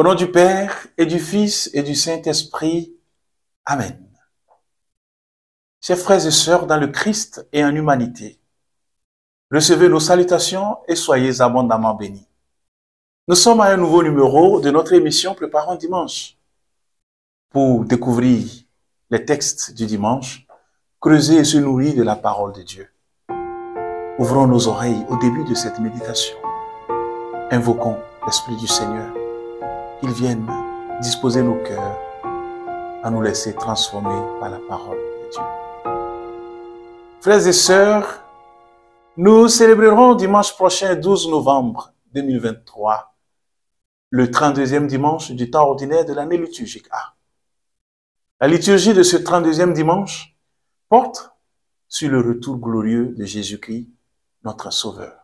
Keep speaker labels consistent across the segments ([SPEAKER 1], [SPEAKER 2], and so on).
[SPEAKER 1] nom du Père et du Fils et du Saint-Esprit. Amen. Chers frères et sœurs dans le Christ et en humanité, recevez nos salutations et soyez abondamment bénis. Nous sommes à un nouveau numéro de notre émission Préparons Dimanche. Pour découvrir les textes du dimanche, creuser et se nourrir de la parole de Dieu. Ouvrons nos oreilles au début de cette méditation. Invoquons l'Esprit du Seigneur, qu'il vienne disposer nos cœurs à nous laisser transformer par la parole de Dieu. Frères et sœurs, nous célébrerons dimanche prochain, 12 novembre 2023, le 32e dimanche du temps ordinaire de l'année liturgique A. La liturgie de ce 32e dimanche porte sur le retour glorieux de Jésus-Christ, notre Sauveur.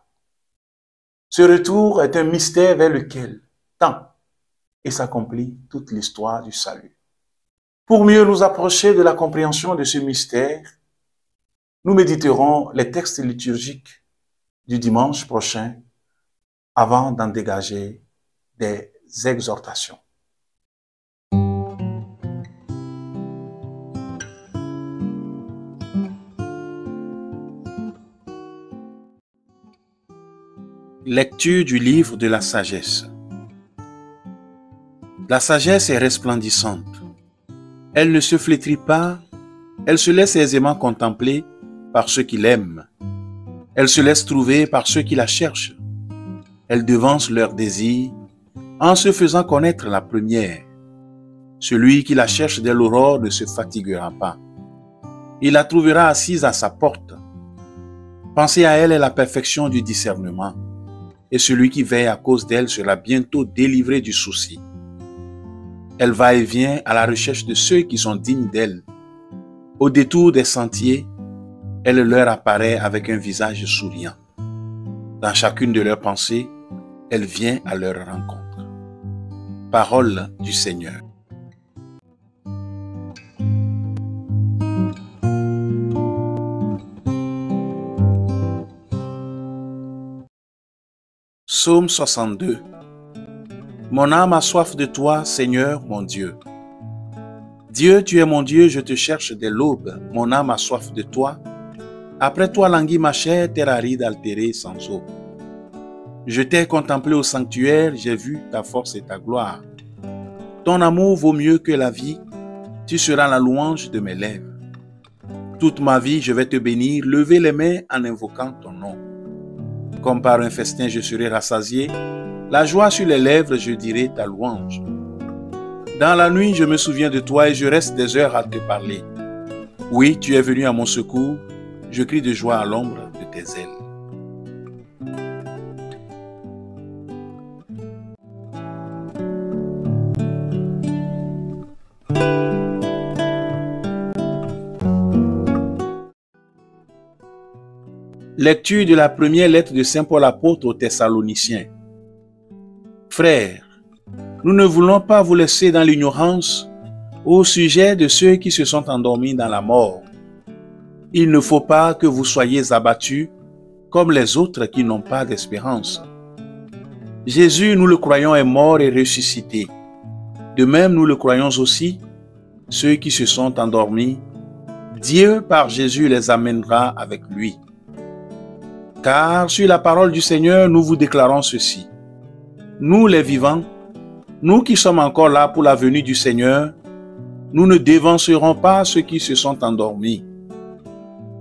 [SPEAKER 1] Ce retour est un mystère vers lequel tend et s'accomplit toute l'histoire du salut. Pour mieux nous approcher de la compréhension de ce mystère, nous méditerons les textes liturgiques du dimanche prochain avant d'en dégager des exhortations. Lecture du livre de la sagesse. La sagesse est resplendissante. Elle ne se flétrit pas, elle se laisse aisément contempler par ceux qui l'aiment. Elle se laisse trouver par ceux qui la cherchent. Elle devance leurs désirs en se faisant connaître la première. Celui qui la cherche dès l'aurore ne se fatiguera pas. Il la trouvera assise à sa porte. Penser à elle est la perfection du discernement, et celui qui veille à cause d'elle sera bientôt délivré du souci. Elle va et vient à la recherche de ceux qui sont dignes d'elle. Au détour des sentiers, elle leur apparaît avec un visage souriant. Dans chacune de leurs pensées, elle vient à leur rencontre. Parole du Seigneur. Psaume 62. Mon âme a soif de toi, Seigneur, mon Dieu. Dieu, tu es mon Dieu, je te cherche dès l'aube. Mon âme a soif de toi. Après toi languit ma chair, terre aride altérée sans eau. Je t'ai contemplé au sanctuaire, j'ai vu ta force et ta gloire. Ton amour vaut mieux que la vie, tu seras la louange de mes lèvres. Toute ma vie, je vais te bénir, lever les mains en invoquant ton nom. Comme par un festin, je serai rassasié. La joie sur les lèvres, je dirai ta louange. Dans la nuit, je me souviens de toi et je reste des heures à te parler. Oui, tu es venu à mon secours. Je crie de joie à l'ombre de tes ailes. Lecture de la première lettre de Saint Paul apôtre aux Thessaloniciens. Frères, nous ne voulons pas vous laisser dans l'ignorance au sujet de ceux qui se sont endormis dans la mort. Il ne faut pas que vous soyez abattus comme les autres qui n'ont pas d'espérance. Jésus, nous le croyons, est mort et ressuscité. De même, nous le croyons aussi, ceux qui se sont endormis, Dieu par Jésus les amènera avec lui. Car sur la parole du Seigneur, nous vous déclarons ceci. Nous les vivants, nous qui sommes encore là pour la venue du Seigneur, nous ne dévancerons pas ceux qui se sont endormis.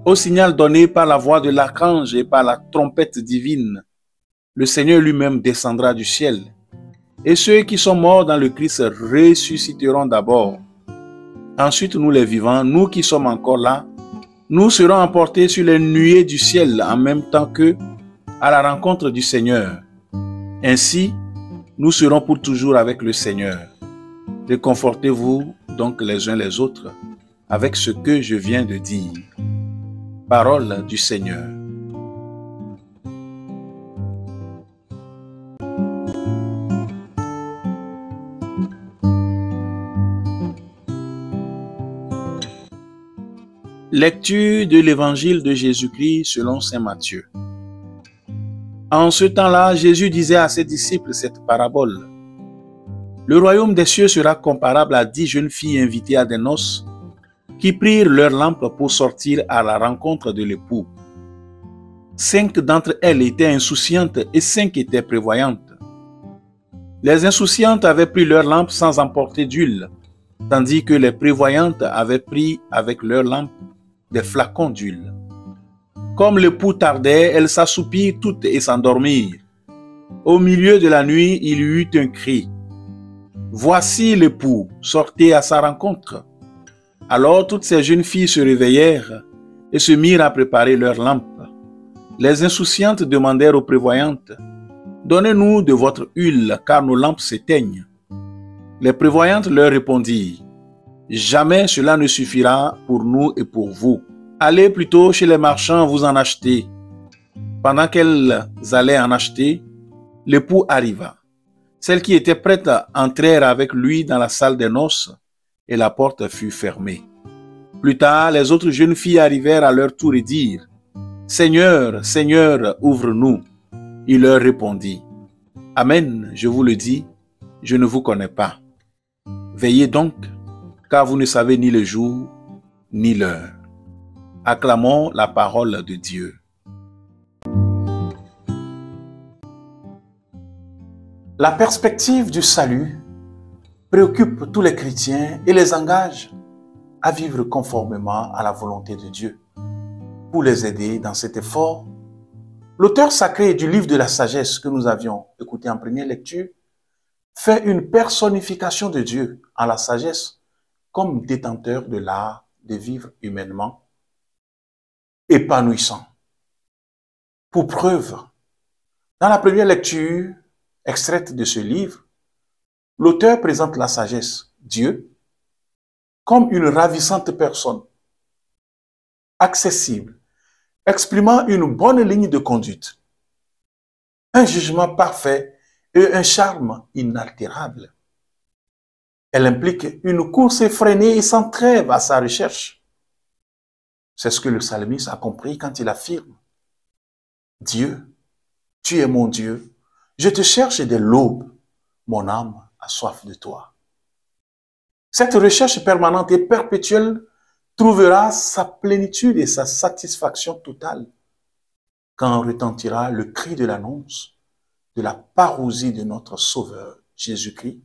[SPEAKER 1] Au signal donné par la voix de l'archange et par la trompette divine, le Seigneur lui-même descendra du ciel. Et ceux qui sont morts dans le Christ ressusciteront d'abord. Ensuite, nous les vivants, nous qui sommes encore là, nous serons emportés sur les nuées du ciel en même temps qu'eux à la rencontre du Seigneur. Ainsi, nous serons pour toujours avec le Seigneur. Réconfortez-vous donc les uns les autres avec ce que je viens de dire. Parole du Seigneur. Lecture de l'évangile de Jésus-Christ selon saint Matthieu. En ce temps-là, Jésus disait à ses disciples cette parabole. Le royaume des cieux sera comparable à 10 jeunes filles invitées à des noces qui prirent leurs lampes pour sortir à la rencontre de l'époux. 5 d'entre elles étaient insouciantes et 5 étaient prévoyantes. Les insouciantes avaient pris leurs lampes sans emporter d'huile, tandis que les prévoyantes avaient pris avec leurs lampes des flacons d'huile. Comme l'époux tardait, elles s'assoupirent toutes et s'endormirent. Au milieu de la nuit, il y eut un cri. « Voici l'époux, sortez à sa rencontre. » Alors toutes ces jeunes filles se réveillèrent et se mirent à préparer leurs lampes. Les insouciantes demandèrent aux prévoyantes, « Donnez-nous de votre huile, car nos lampes s'éteignent. » Les prévoyantes leur répondirent, « Jamais cela ne suffira pour nous et pour vous. Allez plutôt chez les marchands vous en acheter. » Pendant qu'elles allaient en acheter, l'époux arriva. Celles qui étaient prêtes entrèrent avec lui dans la salle des noces et la porte fut fermée. Plus tard, les autres jeunes filles arrivèrent à leur tour et dirent, « Seigneur, Seigneur, ouvre-nous. » Il leur répondit, « Amen, je vous le dis, je ne vous connais pas. Veillez donc, car vous ne savez ni le jour ni l'heure. » Acclamons la parole de Dieu. La perspective du salut préoccupe tous les chrétiens et les engage à vivre conformément à la volonté de Dieu. Pour les aider dans cet effort, l'auteur sacré du livre de la sagesse que nous avions écouté en première lecture fait une personnification de Dieu en la sagesse comme détenteur de l'art de vivre humainement épanouissant. Pour preuve, dans la première lecture extraite de ce livre, l'auteur présente la sagesse, Dieu, comme une ravissante personne, accessible, exprimant une bonne ligne de conduite, un jugement parfait et un charme inaltérable. Elle implique une course effrénée et sans trêve à sa recherche. C'est ce que le psalmiste a compris quand il affirme « Dieu, tu es mon Dieu, je te cherche dès l'aube, mon âme a soif de toi. » Cette recherche permanente et perpétuelle trouvera sa plénitude et sa satisfaction totale quand retentira le cri de l'annonce de la parousie de notre Sauveur Jésus-Christ,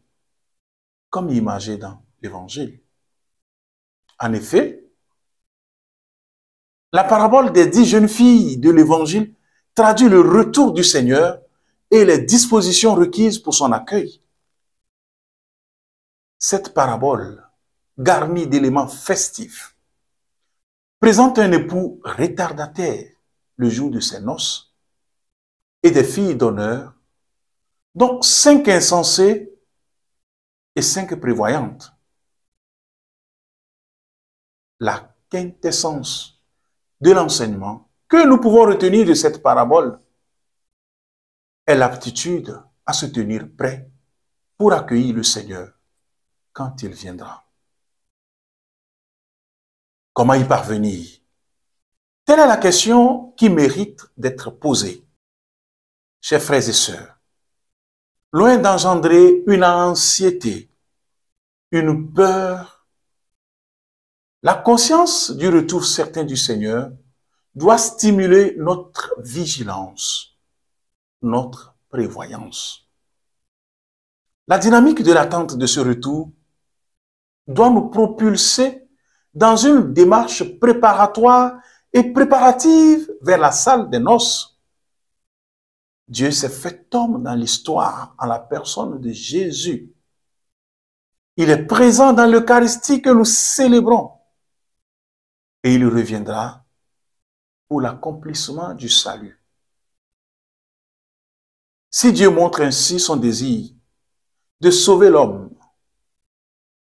[SPEAKER 1] comme imagé dans l'Évangile. En effet, la parabole des 10 jeunes filles de l'Évangile traduit le retour du Seigneur et les dispositions requises pour son accueil. Cette parabole, garnie d'éléments festifs, présente un époux retardataire le jour de ses noces et des filles d'honneur, dont 5 insensées et 5 prévoyantes. La quintessence de l'enseignement que nous pouvons retenir de cette parabole est l'aptitude à se tenir prêt pour accueillir le Seigneur quand il viendra. Comment y parvenir? Telle est la question qui mérite d'être posée. Chers frères et sœurs, loin d'engendrer une anxiété, une peur, la conscience du retour certain du Seigneur doit stimuler notre vigilance, notre prévoyance. La dynamique de l'attente de ce retour doit nous propulser dans une démarche préparatoire et préparative vers la salle des noces. Dieu s'est fait homme dans l'histoire en la personne de Jésus. Il est présent dans l'Eucharistie que nous célébrons et il reviendra pour l'accomplissement du salut. Si Dieu montre ainsi son désir de sauver l'homme,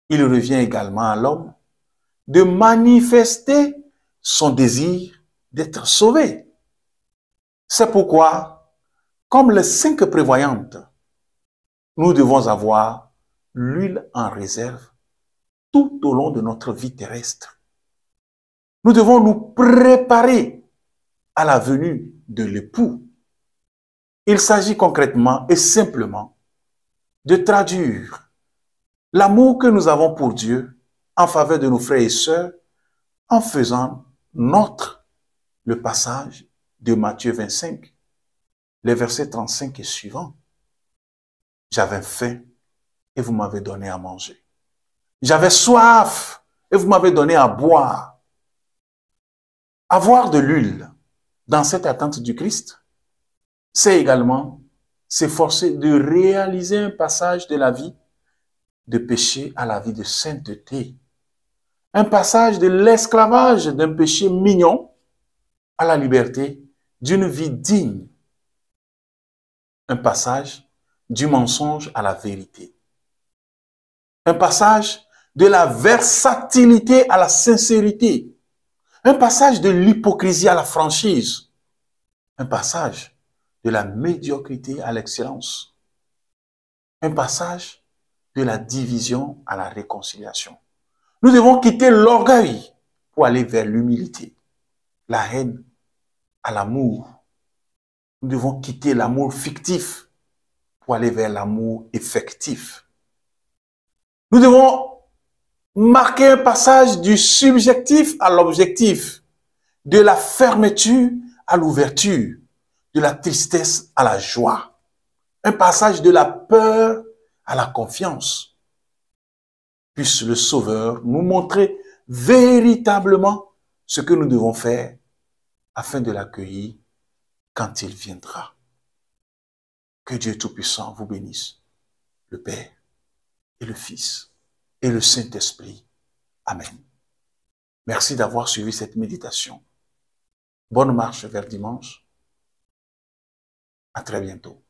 [SPEAKER 1] il revient également à l'homme de manifester son désir d'être sauvé. C'est pourquoi, comme les 5 prévoyantes, nous devons avoir l'huile en réserve tout au long de notre vie terrestre. Nous devons nous préparer à la venue de l'époux. Il s'agit concrètement et simplement de traduire l'amour que nous avons pour Dieu en faveur de nos frères et sœurs en faisant notre le passage de Matthieu 25, les versets 35 et suivants. J'avais faim et vous m'avez donné à manger. J'avais soif et vous m'avez donné à boire. Avoir de l'huile dans cette attente du Christ, c'est également s'efforcer de réaliser un passage de la vie de péché à la vie de sainteté. Un passage de l'esclavage d'un péché mignon à la liberté d'une vie digne. Un passage du mensonge à la vérité. Un passage de la versatilité à la sincérité. Un passage de l'hypocrisie à la franchise. Un passage de la médiocrité à l'excellence. Un passage de la division à la réconciliation. Nous devons quitter l'orgueil pour aller vers l'humilité, la haine à l'amour. Nous devons quitter l'amour fictif pour aller vers l'amour effectif. Nous devons marquer un passage du subjectif à l'objectif, de la fermeture à l'ouverture, de la tristesse à la joie. Un passage de la peur à la confiance. Puisse le Sauveur nous montrer véritablement ce que nous devons faire afin de l'accueillir quand il viendra. Que Dieu Tout-Puissant vous bénisse, le Père et le Fils et le Saint-Esprit. Amen. Merci d'avoir suivi cette méditation. Bonne marche vers dimanche. À très bientôt.